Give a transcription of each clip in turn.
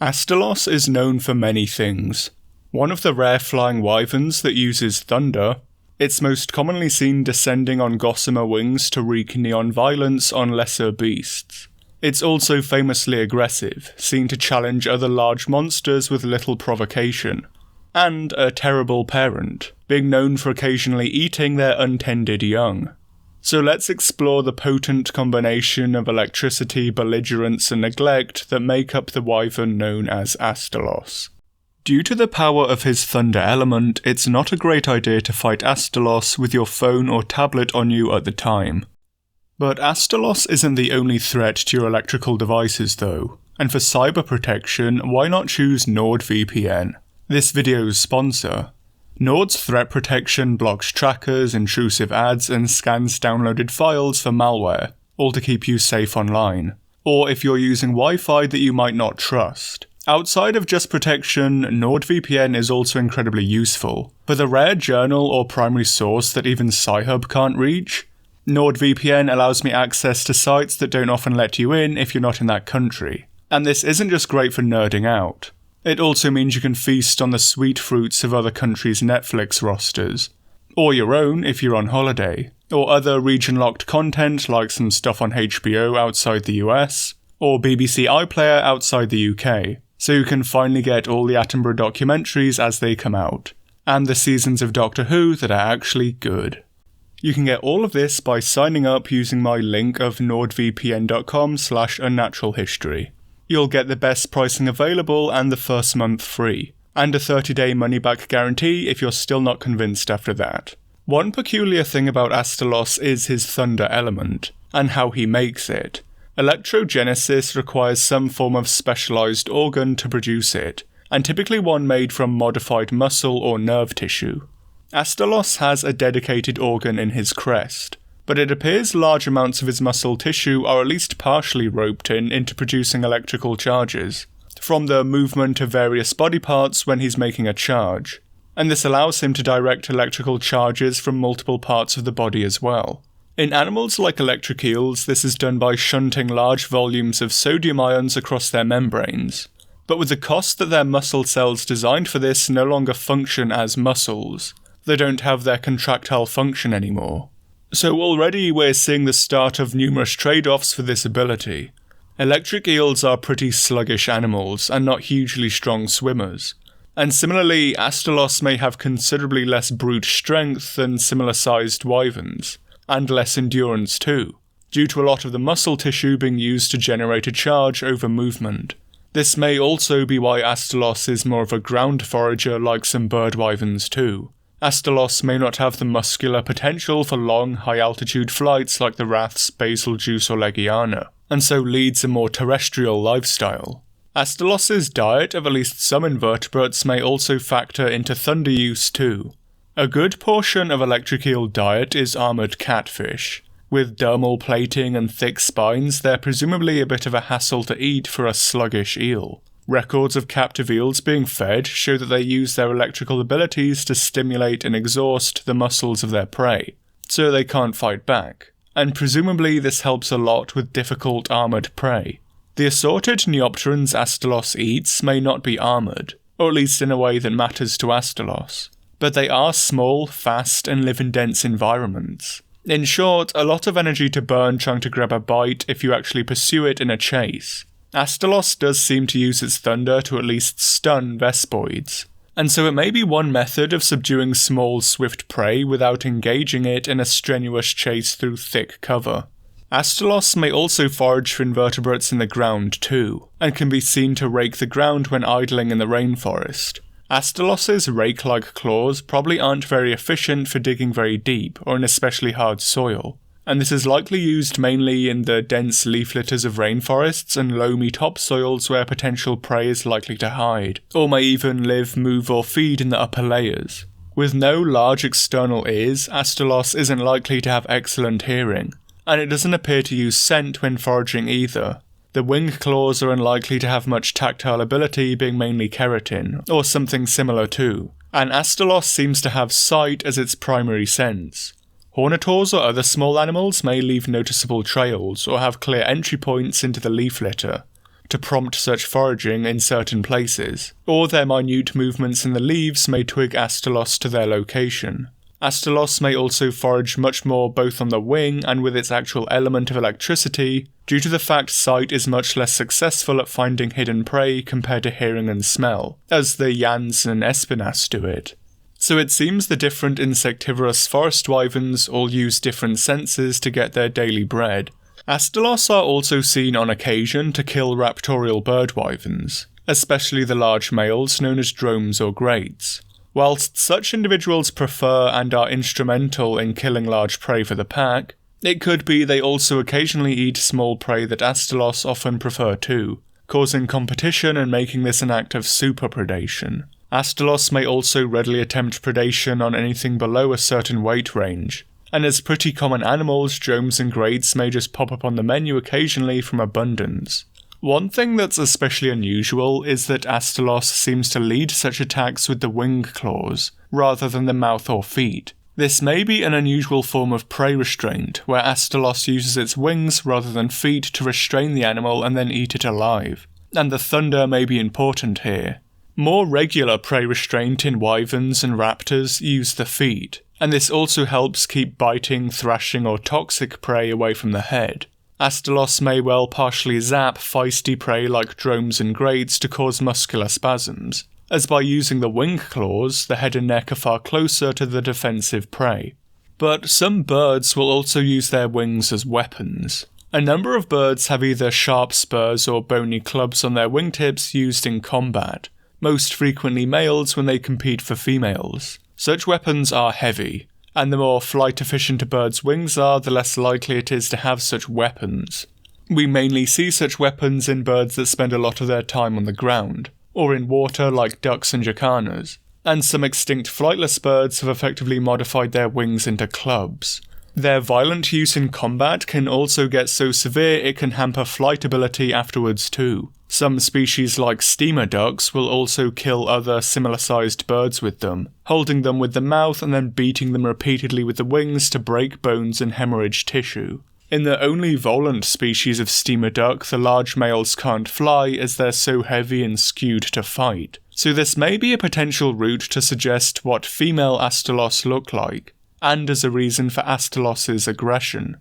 Astalos is known for many things. One of the rare flying wyverns that uses thunder, it's most commonly seen descending on gossamer wings to wreak neon violence on lesser beasts. It's also famously aggressive, seen to challenge other large monsters with little provocation. And a terrible parent, being known for occasionally eating their untended young. So let's explore the potent combination of electricity, belligerence and neglect that make up the wyvern known as Astalos. Due to the power of his thunder element, it's not a great idea to fight Astalos with your phone or tablet on you at the time. But Astalos isn't the only threat to your electrical devices though, and for cyber protection, why not choose NordVPN? This video's sponsor. Nord's threat protection blocks trackers, intrusive ads, and scans downloaded files for malware, all to keep you safe online. Or if you're using Wi-Fi that you might not trust. Outside of just protection, NordVPN is also incredibly useful. For the rare journal or primary source that even Sci-Hub can't reach, NordVPN allows me access to sites that don't often let you in if you're not in that country. And this isn't just great for nerding out. It also means you can feast on the sweet fruits of other countries' Netflix rosters, or your own if you're on holiday, or other region-locked content like some stuff on HBO outside the US, or BBC iPlayer outside the UK, so you can finally get all the Attenborough documentaries as they come out, and the seasons of Doctor Who that are actually good. You can get all of this by signing up using my link of nordvpn.com/unnaturalhistory. You'll get the best pricing available and the first month free, and a 30-day money-back guarantee if you're still not convinced after that. One peculiar thing about Astalos is his thunder element, and how he makes it. Electrogenesis requires some form of specialised organ to produce it, and typically one made from modified muscle or nerve tissue. Astalos has a dedicated organ in his crest, but it appears large amounts of his muscle tissue are at least partially roped into producing electrical charges, from the movement of various body parts when he's making a charge, and this allows him to direct electrical charges from multiple parts of the body as well. In animals like electric eels, this is done by shunting large volumes of sodium ions across their membranes, but with the cost that their muscle cells designed for this no longer function as muscles, they don't have their contractile function anymore. So already we're seeing the start of numerous trade-offs for this ability. Electric eels are pretty sluggish animals and not hugely strong swimmers, and similarly Astalos may have considerably less brute strength than similar-sized wyverns, and less endurance too, due to a lot of the muscle tissue being used to generate a charge over movement. This may also be why Astalos is more of a ground forager like some bird wyverns too. Astalos may not have the muscular potential for long, high-altitude flights like the wraths Basiljuice or Legiana, and so leads a more terrestrial lifestyle. Astalos's diet of at least some invertebrates may also factor into thunder use too. A good portion of electric eel diet is armoured catfish. With dermal plating and thick spines, they're presumably a bit of a hassle to eat for a sluggish eel. Records of captive eels being fed show that they use their electrical abilities to stimulate and exhaust the muscles of their prey, so they can't fight back, and presumably this helps a lot with difficult armoured prey. The assorted neopterans Astalos eats may not be armoured, or at least in a way that matters to Astalos, but they are small, fast, and live in dense environments. In short, a lot of energy to burn trying to grab a bite if you actually pursue it in a chase. Astalos does seem to use its thunder to at least stun Vespoids, and so it may be one method of subduing small, swift prey without engaging it in a strenuous chase through thick cover. Astalos may also forage for invertebrates in the ground too, and can be seen to rake the ground when idling in the rainforest. Astalos's rake-like claws probably aren't very efficient for digging very deep or in especially hard soil, and this is likely used mainly in the dense leaf litters of rainforests and loamy topsoils where potential prey is likely to hide, or may even live, move or feed in the upper layers. With no large external ears, Astalos isn't likely to have excellent hearing, and it doesn't appear to use scent when foraging either. The wing claws are unlikely to have much tactile ability, being mainly keratin, or something similar too, and Astalos seems to have sight as its primary sense. Hornitors or other small animals may leave noticeable trails or have clear entry points into the leaf litter, to prompt such foraging in certain places, or their minute movements in the leaves may twig Astalos to their location. Astalos may also forage much more both on the wing and with its actual element of electricity, due to the fact sight is much less successful at finding hidden prey compared to hearing and smell, as the Yans and Espinas do it. So it seems the different insectivorous forest wyverns all use different senses to get their daily bread. Astalos are also seen on occasion to kill raptorial bird wyverns, especially the large males known as dromes or greats. Whilst such individuals prefer and are instrumental in killing large prey for the pack, it could be they also occasionally eat small prey that Astalos often prefer too, causing competition and making this an act of superpredation. Astalos may also readily attempt predation on anything below a certain weight range, and as pretty common animals, dromes and greats may just pop up on the menu occasionally from abundance. One thing that's especially unusual is that Astalos seems to lead such attacks with the wing claws, rather than the mouth or feet. This may be an unusual form of prey restraint, where Astalos uses its wings rather than feet to restrain the animal and then eat it alive, and the thunder may be important here. More regular prey restraint in wyverns and raptors use the feet, and this also helps keep biting, thrashing or toxic prey away from the head. Astalos may well partially zap feisty prey like dromes and greats to cause muscular spasms, as by using the wing claws, the head and neck are far closer to the defensive prey. But some birds will also use their wings as weapons. A number of birds have either sharp spurs or bony clubs on their wingtips used in combat, most frequently males when they compete for females. Such weapons are heavy, and the more flight-efficient a bird's wings are, the less likely it is to have such weapons. We mainly see such weapons in birds that spend a lot of their time on the ground, or in water like ducks and jacanas, and some extinct flightless birds have effectively modified their wings into clubs. Their violent use in combat can also get so severe it can hamper flight ability afterwards too. Some species like steamer ducks will also kill other similar-sized birds with them, holding them with the mouth and then beating them repeatedly with the wings to break bones and hemorrhage tissue. In the only volant species of steamer duck, the large males can't fly as they're so heavy and skewed to fight, so this may be a potential route to suggest what female Astalos look like, and as a reason for Astalos's aggression.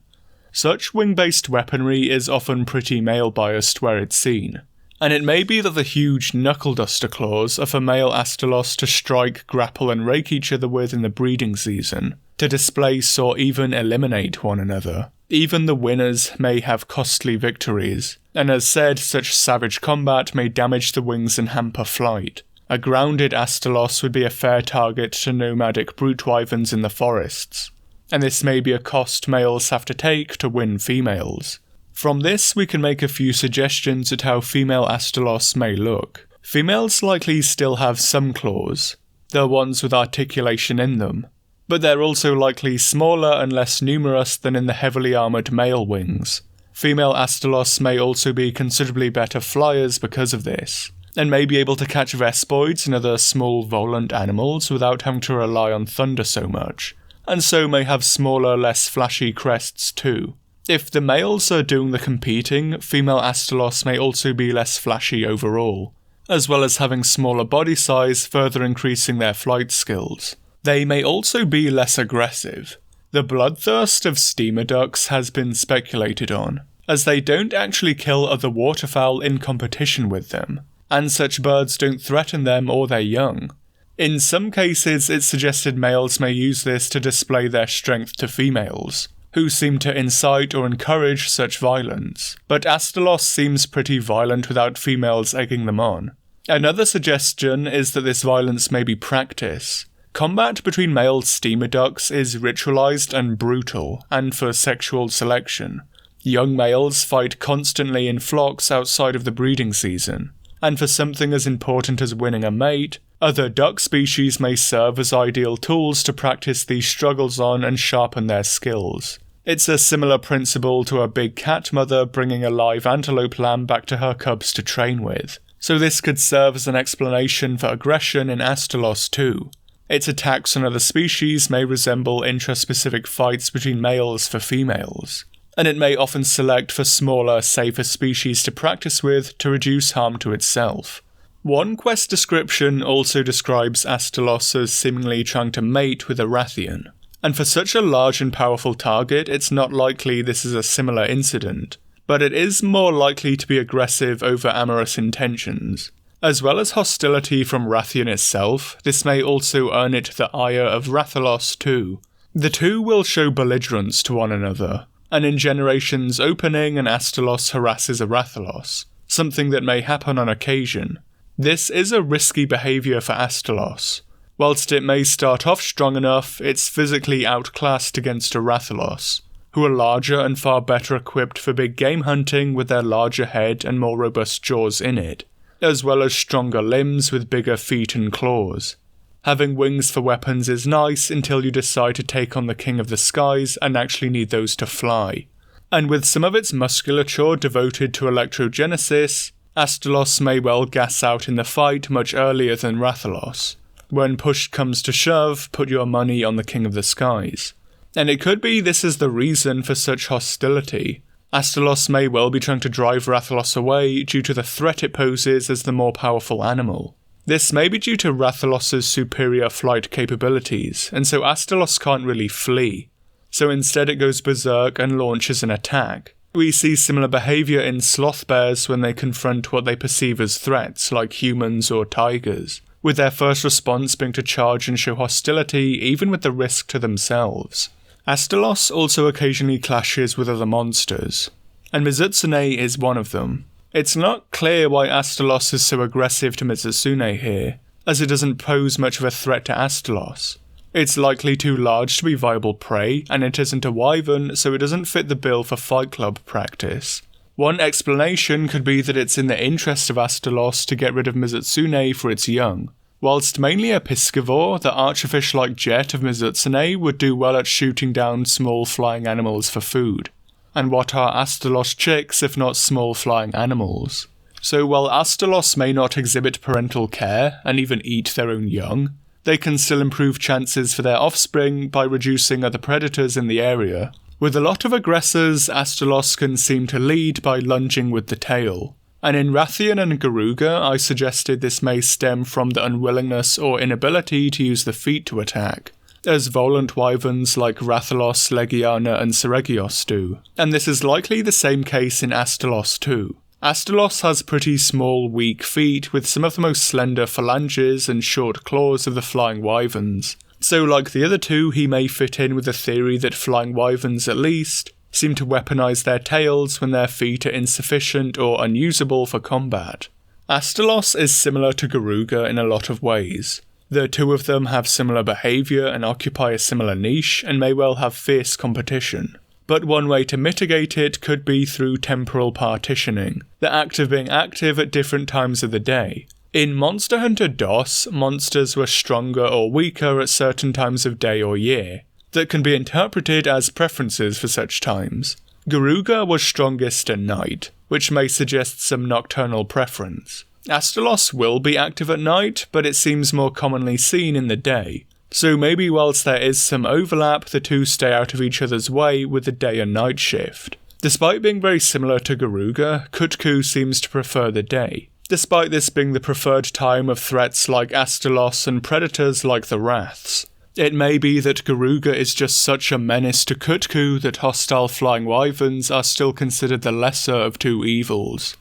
Such wing-based weaponry is often pretty male-biased where it's seen, and it may be that the huge knuckle-duster claws are for male Astalos to strike, grapple and rake each other with in the breeding season, to displace or even eliminate one another. Even the winners may have costly victories, and as said, such savage combat may damage the wings and hamper flight. A grounded Astalos would be a fair target to nomadic brute wyverns in the forests, and this may be a cost males have to take to win females. From this we can make a few suggestions at how female Astalos may look. Females likely still have some claws, the ones with articulation in them, but they're also likely smaller and less numerous than in the heavily armoured male wings. Female Astalos may also be considerably better flyers because of this, and may be able to catch vespoids and other small volant animals without having to rely on thunder so much, and so may have smaller, less flashy crests too. If the males are doing the competing, female Astalos may also be less flashy overall, as well as having smaller body size, further increasing their flight skills. They may also be less aggressive. The bloodthirst of steamer ducks has been speculated on, as they don't actually kill other waterfowl in competition with them, and such birds don't threaten them or their young. In some cases, it's suggested males may use this to display their strength to females, who seem to incite or encourage such violence, but Astalos seems pretty violent without females egging them on. Another suggestion is that this violence may be practice. Combat between male steamer ducks is ritualized and brutal, and for sexual selection. Young males fight constantly in flocks outside of the breeding season, and for something as important as winning a mate, other duck species may serve as ideal tools to practice these struggles on and sharpen their skills. It's a similar principle to a big cat mother bringing a live antelope lamb back to her cubs to train with, so this could serve as an explanation for aggression in Astalos too. Its attacks on other species may resemble intraspecific fights between males for females. and it may often select for smaller, safer species to practice with to reduce harm to itself. One quest description also describes Astalos as seemingly trying to mate with a Rathian, and for such a large and powerful target, it's not likely this is a similar incident, but it is more likely to be aggressive over amorous intentions. As well as hostility from Rathian itself, this may also earn it the ire of Rathalos too. The two will show belligerence to one another, and in Generations Opening an Astalos harasses a Rathalos, something that may happen on occasion. This is a risky behaviour for Astalos. Whilst it may start off strong enough, it's physically outclassed against a Rathalos, who are larger and far better equipped for big game hunting with their larger head and more robust jaws in it, as well as stronger limbs with bigger feet and claws. Having wings for weapons is nice until you decide to take on the King of the Skies and actually need those to fly. And with some of its musculature devoted to electrogenesis, Astalos may well gas out in the fight much earlier than Rathalos. When push comes to shove, put your money on the King of the Skies. And it could be this is the reason for such hostility. Astalos may well be trying to drive Rathalos away due to the threat it poses as the more powerful animal. This may be due to Rathalos's superior flight capabilities, and so Astalos can't really flee. So instead it goes berserk and launches an attack. We see similar behaviour in sloth bears when they confront what they perceive as threats, like humans or tigers, with their first response being to charge and show hostility even with the risk to themselves. Astalos also occasionally clashes with other monsters, and Mizutsune is one of them. It's not clear why Astalos is so aggressive to Mizutsune here, as it doesn't pose much of a threat to Astalos. It's likely too large to be viable prey, and it isn't a wyvern, so it doesn't fit the bill for Fight Club practice. One explanation could be that it's in the interest of Astalos to get rid of Mizutsune for its young. Whilst mainly a piscivore, the archerfish-like jet of Mizutsune would do well at shooting down small flying animals for food. And what are Astalos chicks if not small flying animals? So while Astalos may not exhibit parental care and even eat their own young, they can still improve chances for their offspring by reducing other predators in the area. With a lot of aggressors, Astalos can seem to lead by lunging with the tail. And in Rathian and Garuga, I suggested this may stem from the unwillingness or inability to use the feet to attack, as volant wyverns like Rathalos, Legiana and Seregios do, and this is likely the same case in Astalos too. Astalos has pretty small, weak feet with some of the most slender phalanges and short claws of the flying wyverns, so like the other two he may fit in with the theory that flying wyverns at least seem to weaponize their tails when their feet are insufficient or unusable for combat. Astalos is similar to Garuga in a lot of ways. The two of them have similar behaviour and occupy a similar niche and may well have fierce competition. But one way to mitigate it could be through temporal partitioning, the act of being active at different times of the day. In Monster Hunter DOS, monsters were stronger or weaker at certain times of day or year, that can be interpreted as preferences for such times. Garuga was strongest at night, which may suggest some nocturnal preference. Astalos will be active at night, but it seems more commonly seen in the day, so maybe whilst there is some overlap, the two stay out of each other's way with the day and night shift. Despite being very similar to Garuga, Kutku seems to prefer the day, despite this being the preferred time of threats like Astalos and predators like the Wraths. It may be that Garuga is just such a menace to Kutku that hostile flying wyverns are still considered the lesser of two evils.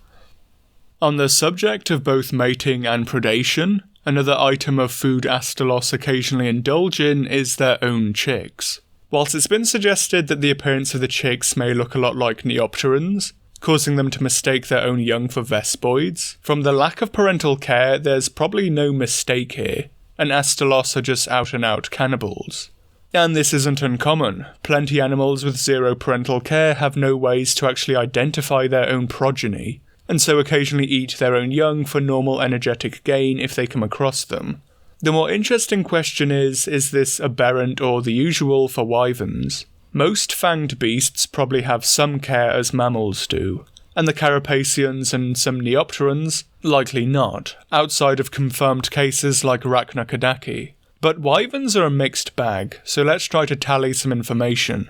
On the subject of both mating and predation, another item of food Astalos occasionally indulge in is their own chicks. Whilst it's been suggested that the appearance of the chicks may look a lot like Neopterans, causing them to mistake their own young for Vespoids, from the lack of parental care there's probably no mistake here, and Astalos are just out-and-out cannibals. And this isn't uncommon. Plenty animals with zero parental care have no ways to actually identify their own progeny, and so occasionally eat their own young for normal energetic gain if they come across them. The more interesting question is this aberrant or the usual for wyverns? Most fanged beasts probably have some care as mammals do, and the Carapacians and some Neopterans, likely not, outside of confirmed cases like Arachnocodaki. But wyverns are a mixed bag, so let's try to tally some information.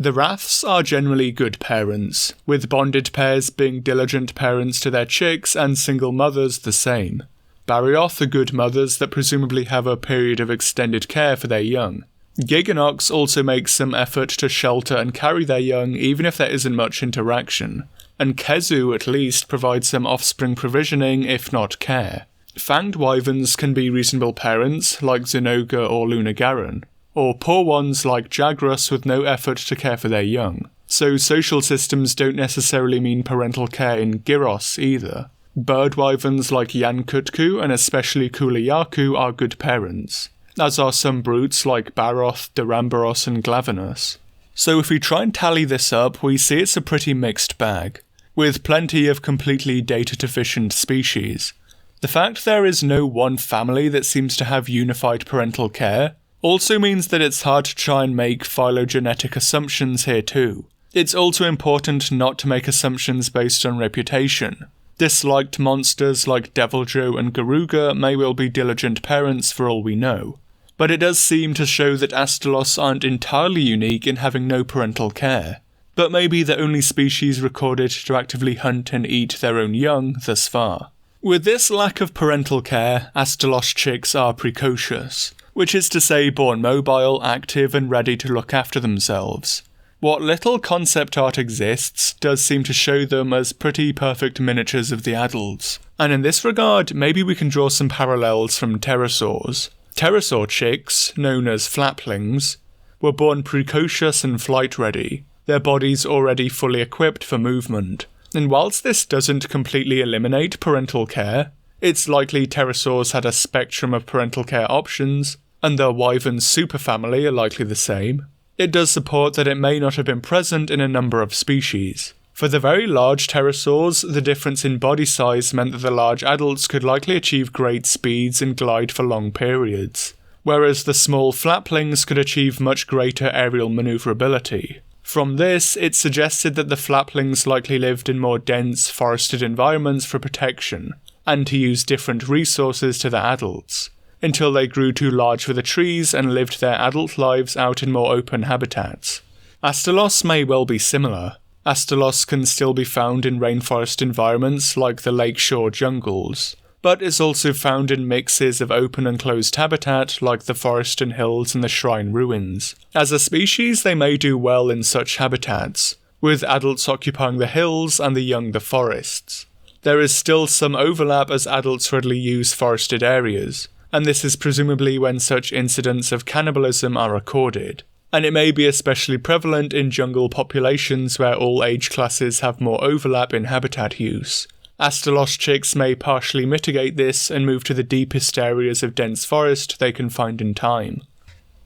The Wraths are generally good parents, with bonded pairs being diligent parents to their chicks and single mothers the same. Barioth are good mothers that presumably have a period of extended care for their young. Giganox also makes some effort to shelter and carry their young even if there isn't much interaction. And Kezu at least provides some offspring provisioning if not care. Fanged wyverns can be reasonable parents like Zinogre or Lunagaron, or poor ones like Jagras with no effort to care for their young. So social systems don't necessarily mean parental care in Gyros either. Bird wyverns like Yankutku and especially Kuliyaku are good parents, as are some brutes like Baroth, Duramboros and Glavenus. So if we try and tally this up, we see it's a pretty mixed bag, with plenty of completely data-deficient species. The fact there is no one family that seems to have unified parental care also means that it's hard to try and make phylogenetic assumptions here too. It's also important not to make assumptions based on reputation. Disliked monsters like Deviljho and Garuga may well be diligent parents for all we know, but it does seem to show that Astalos aren't entirely unique in having no parental care, but maybe the only species recorded to actively hunt and eat their own young thus far. With this lack of parental care, Astalos chicks are precocious, which is to say born mobile, active and ready to look after themselves. What little concept art exists does seem to show them as pretty perfect miniatures of the adults, and in this regard maybe we can draw some parallels from pterosaurs. Pterosaur chicks, known as flaplings, were born precocious and flight-ready, their bodies already fully equipped for movement, and whilst this doesn't completely eliminate parental care, it's likely pterosaurs had a spectrum of parental care options, and the wyvern superfamily are likely the same. It does support that it may not have been present in a number of species. For the very large pterosaurs, the difference in body size meant that the large adults could likely achieve great speeds and glide for long periods, whereas the small flaplings could achieve much greater aerial maneuverability. From this, it suggested that the flaplings likely lived in more dense, forested environments for protection, and to use different resources to the adults, until they grew too large for the trees and lived their adult lives out in more open habitats. Astalos may well be similar. Astalos can still be found in rainforest environments like the lakeshore jungles, but is also found in mixes of open and closed habitat like the forest and hills and the shrine ruins. As a species, they may do well in such habitats, with adults occupying the hills and the young the forests. There is still some overlap as adults readily use forested areas, and this is presumably when such incidents of cannibalism are recorded, and it may be especially prevalent in jungle populations where all age classes have more overlap in habitat use. Astalos chicks may partially mitigate this and move to the deepest areas of dense forest they can find in time.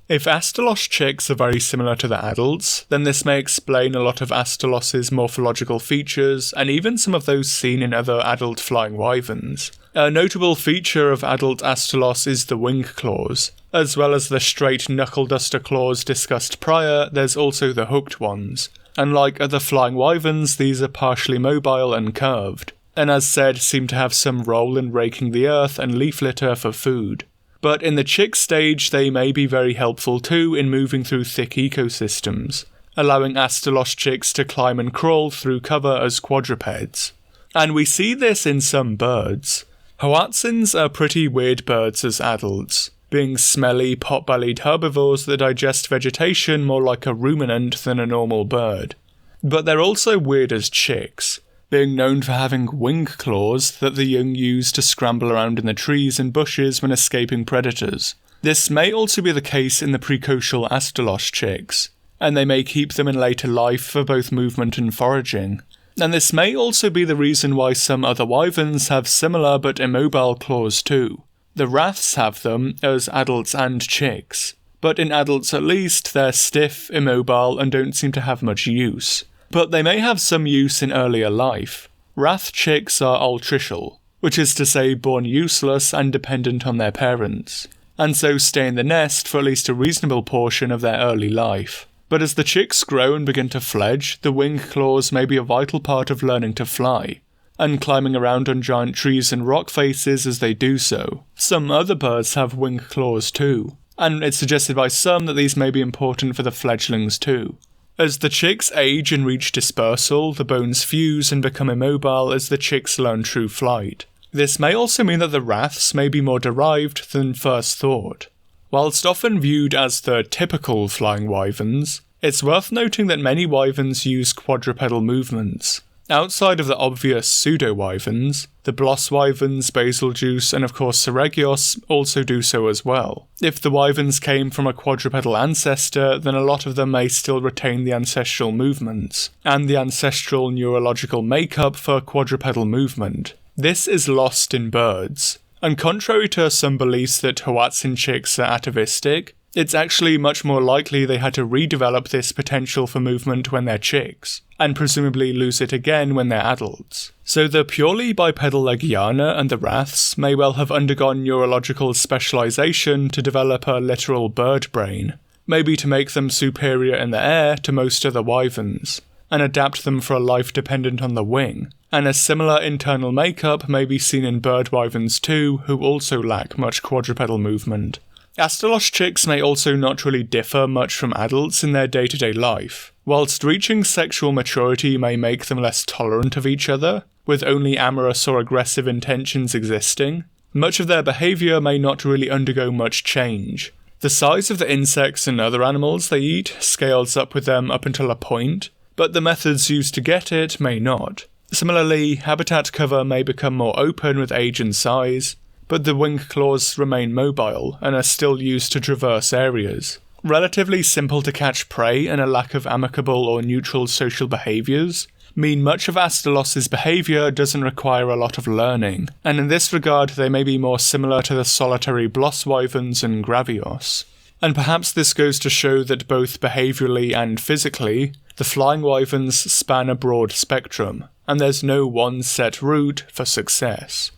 If Astalos chicks are very similar to the adults, then this may explain a lot of Astalos's morphological features and even some of those seen in other adult flying wyverns. A notable feature of adult Astalos is the wing claws. As well as the straight knuckle duster claws discussed prior, there's also the hooked ones. And like other flying wyverns, these are partially mobile and curved, and as said seem to have some role in raking the earth and leaf litter for food. But in the chick stage they may be very helpful too in moving through thick ecosystems, allowing Astalos chicks to climb and crawl through cover as quadrupeds. And we see this in some birds. Hoatzins are pretty weird birds as adults, being smelly, pot-bellied herbivores that digest vegetation more like a ruminant than a normal bird. But they're also weird as chicks, being known for having wing claws that the young use to scramble around in the trees and bushes when escaping predators. This may also be the case in the precocial Astalos chicks, and they may keep them in later life for both movement and foraging. And this may also be the reason why some other wyverns have similar but immobile claws too. The Wraths have them as adults and chicks, but in adults at least they're stiff, immobile and don't seem to have much use. But they may have some use in earlier life. Wrath chicks are altricial, which is to say born useless and dependent on their parents, and so stay in the nest for at least a reasonable portion of their early life. But as the chicks grow and begin to fledge, the wing claws may be a vital part of learning to fly, and climbing around on giant trees and rock faces as they do so. Some other birds have wing claws too, and it's suggested by some that these may be important for the fledglings too. As the chicks age and reach dispersal, the bones fuse and become immobile as the chicks learn true flight. This may also mean that the wraths may be more derived than first thought. Whilst often viewed as the typical flying wyverns, it's worth noting that many wyverns use quadrupedal movements. Outside of the obvious pseudo-wyverns, the Bloss wyverns, Basiljuice, and of course Seregios also do so as well. If the wyverns came from a quadrupedal ancestor, then a lot of them may still retain the ancestral movements, and the ancestral neurological makeup for quadrupedal movement. This is lost in birds, and contrary to some beliefs that Hoatzin chicks are atavistic, it's actually much more likely they had to redevelop this potential for movement when they're chicks, and presumably lose it again when they're adults. So the purely bipedal Legiana and the Wraths may well have undergone neurological specialization to develop a literal bird brain, maybe to make them superior in the air to most other wyverns, and adapt them for a life dependent on the wing. And a similar internal makeup may be seen in bird wyverns too, who also lack much quadrupedal movement. Astalos chicks may also not really differ much from adults in their day-to-day life. Whilst reaching sexual maturity may make them less tolerant of each other, with only amorous or aggressive intentions existing, much of their behaviour may not really undergo much change. The size of the insects and other animals they eat scales up with them up until a point, but the methods used to get it may not. Similarly, habitat cover may become more open with age and size, but the wing claws remain mobile and are still used to traverse areas. Relatively simple to catch prey and a lack of amicable or neutral social behaviours mean much of Astalos' behaviour doesn't require a lot of learning, and in this regard they may be more similar to the solitary Bloss wyverns and Gravios. And perhaps this goes to show that both behaviourally and physically, the flying wyverns span a broad spectrum, and there's no one set route for success.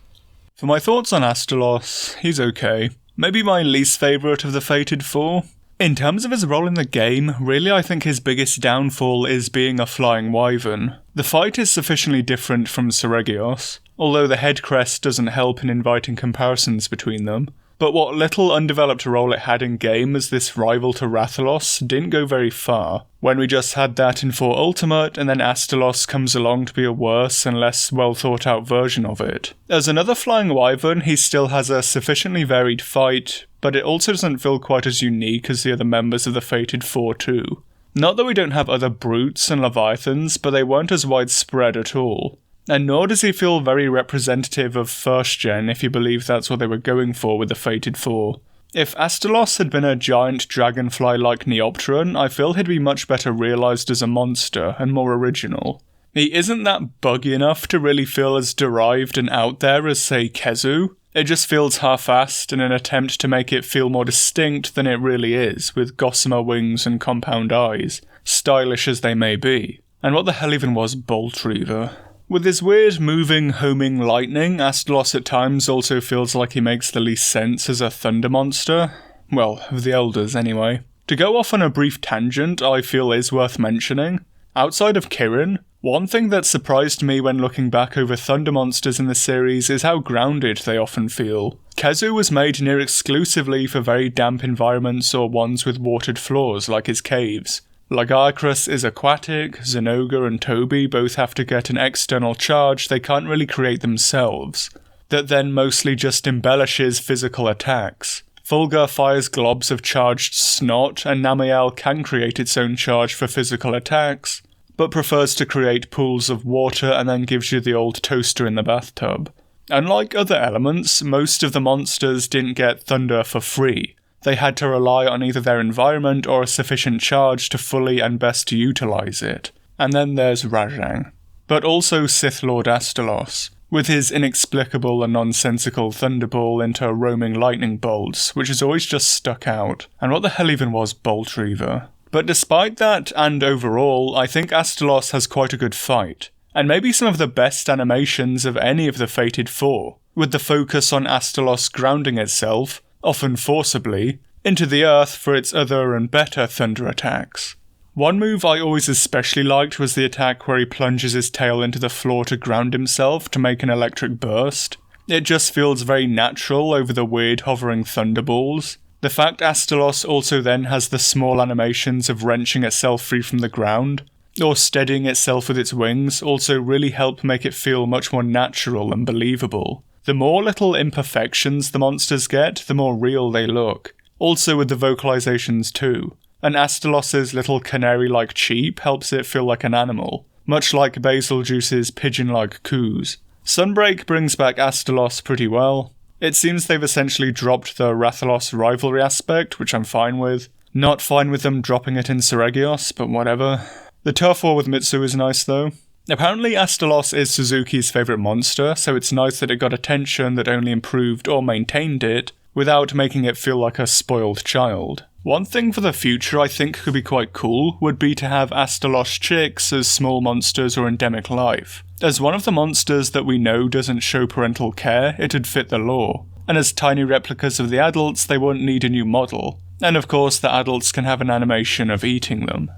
For my thoughts on Astalos, he's okay. Maybe my least favourite of the Fated Four. In terms of his role in the game, really I think his biggest downfall is being a flying wyvern. The fight is sufficiently different from Seregios, although the head crest doesn't help in inviting comparisons between them. But what little undeveloped role it had in game as this rival to Rathalos didn't go very far, when we just had that in 4 Ultimate and then Astalos comes along to be a worse and less well thought out version of it. As another flying wyvern, he still has a sufficiently varied fight, but it also doesn't feel quite as unique as the other members of the Fated Four too. Not that we don't have other brutes and leviathans, but they weren't as widespread at all. And nor does he feel very representative of first gen if you believe that's what they were going for with the Fated Four. If Astalos had been a giant dragonfly like Neopteron, I feel he'd be much better realised as a monster and more original. He isn't that buggy enough to really feel as derived and out there as, say, Kezu. It just feels half-assed in an attempt to make it feel more distinct than it really is, with gossamer wings and compound eyes, stylish as they may be. And what the hell even was Bolt Reaver? With his weird moving, homing lightning, Astalos at times also feels like he makes the least sense as a thunder monster. Well, of the Elders anyway. To go off on a brief tangent I feel is worth mentioning. Outside of Kirin, one thing that surprised me when looking back over thunder monsters in the series is how grounded they often feel. Kezu was made near exclusively for very damp environments or ones with watered floors like his caves. Lagarcrus is aquatic, Zenogre and Toby both have to get an external charge they can't really create themselves, that then mostly just embellishes physical attacks. Fulgur fires globs of charged snot, and Namael can create its own charge for physical attacks, but prefers to create pools of water and then gives you the old toaster in the bathtub. Unlike other elements, most of the monsters didn't get thunder for free. They had to rely on either their environment or a sufficient charge to fully and best utilise it. And then there's Rajang. But also Sith Lord Astalos, with his inexplicable and nonsensical thunderball into roaming lightning bolts, which has always just stuck out. And what the hell even was Bolt Reaver? But despite that, and overall, I think Astalos has quite a good fight, and maybe some of the best animations of any of the Fated Four, with the focus on Astalos grounding itself, often forcibly, into the earth for its other and better thunder attacks. One move I always especially liked was the attack where he plunges his tail into the floor to ground himself to make an electric burst. It just feels very natural over the weird hovering thunderballs. The fact Astalos also then has the small animations of wrenching itself free from the ground, or steadying itself with its wings, also really help make it feel much more natural and believable. The more little imperfections the monsters get, the more real they look. Also with the vocalizations too. And Astalos' little canary-like cheep helps it feel like an animal, much like Betelgeuse's pigeon-like coos. Sunbreak brings back Astalos pretty well. It seems they've essentially dropped the Rathalos rivalry aspect, which I'm fine with. Not fine with them dropping it in Seregios, but whatever. The turf war with Mitsu is nice though. Apparently Astalos is Suzuki's favourite monster, so it's nice that it got attention that only improved or maintained it, without making it feel like a spoiled child. One thing for the future I think could be quite cool would be to have Astalos chicks as small monsters or endemic life. As one of the monsters that we know doesn't show parental care, it'd fit the lore. And as tiny replicas of the adults, they won't need a new model. And of course the adults can have an animation of eating them.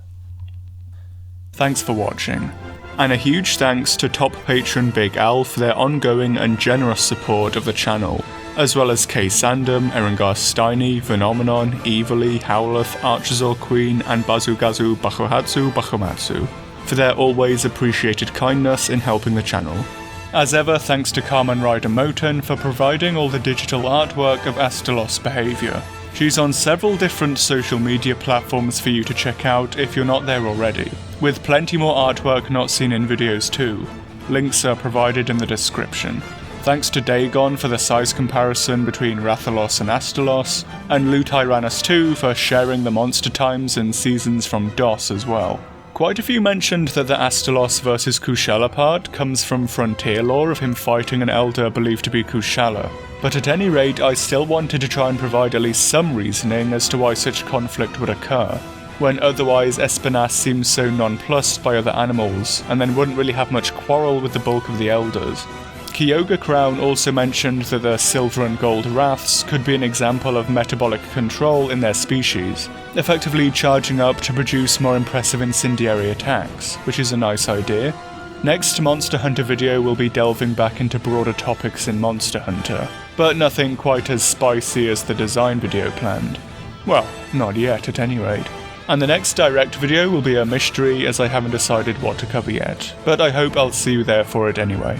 Thanks for watching. And a huge thanks to top patron Big Al for their ongoing and generous support of the channel, as well as K. Sandom, Erengar Steiny, Phenomenon, Evilly, Howleth, Archosaur Queen, and Bazugazu Bakuhatsu Bakumatsu, for their always appreciated kindness in helping the channel. As ever, thanks to Kame Rider Moaten for providing all the digital artwork of Astalos' behaviour. She's on several different social media platforms for you to check out if you're not there already, with plenty more artwork not seen in videos too. Links are provided in the description. Thanks to Dagon for the size comparison between Rathalos and Astalos, and Lutyrannus too for sharing the monster times and seasons from DOS as well. Quite a few mentioned that the Astalos vs Kushala part comes from frontier lore of him fighting an elder believed to be Kushala, but at any rate I still wanted to try and provide at least some reasoning as to why such conflict would occur, when otherwise Espinas seems so nonplussed by other animals, and then wouldn't really have much quarrel with the bulk of the elders. Kyogre Crown also mentioned that the Silver and Gold Wraths could be an example of metabolic control in their species, effectively charging up to produce more impressive incendiary attacks, which is a nice idea. Next Monster Hunter video will be delving back into broader topics in Monster Hunter, but nothing quite as spicy as the design video planned. Well, not yet at any rate. And the next direct video will be a mystery as I haven't decided what to cover yet, but I hope I'll see you there for it anyway.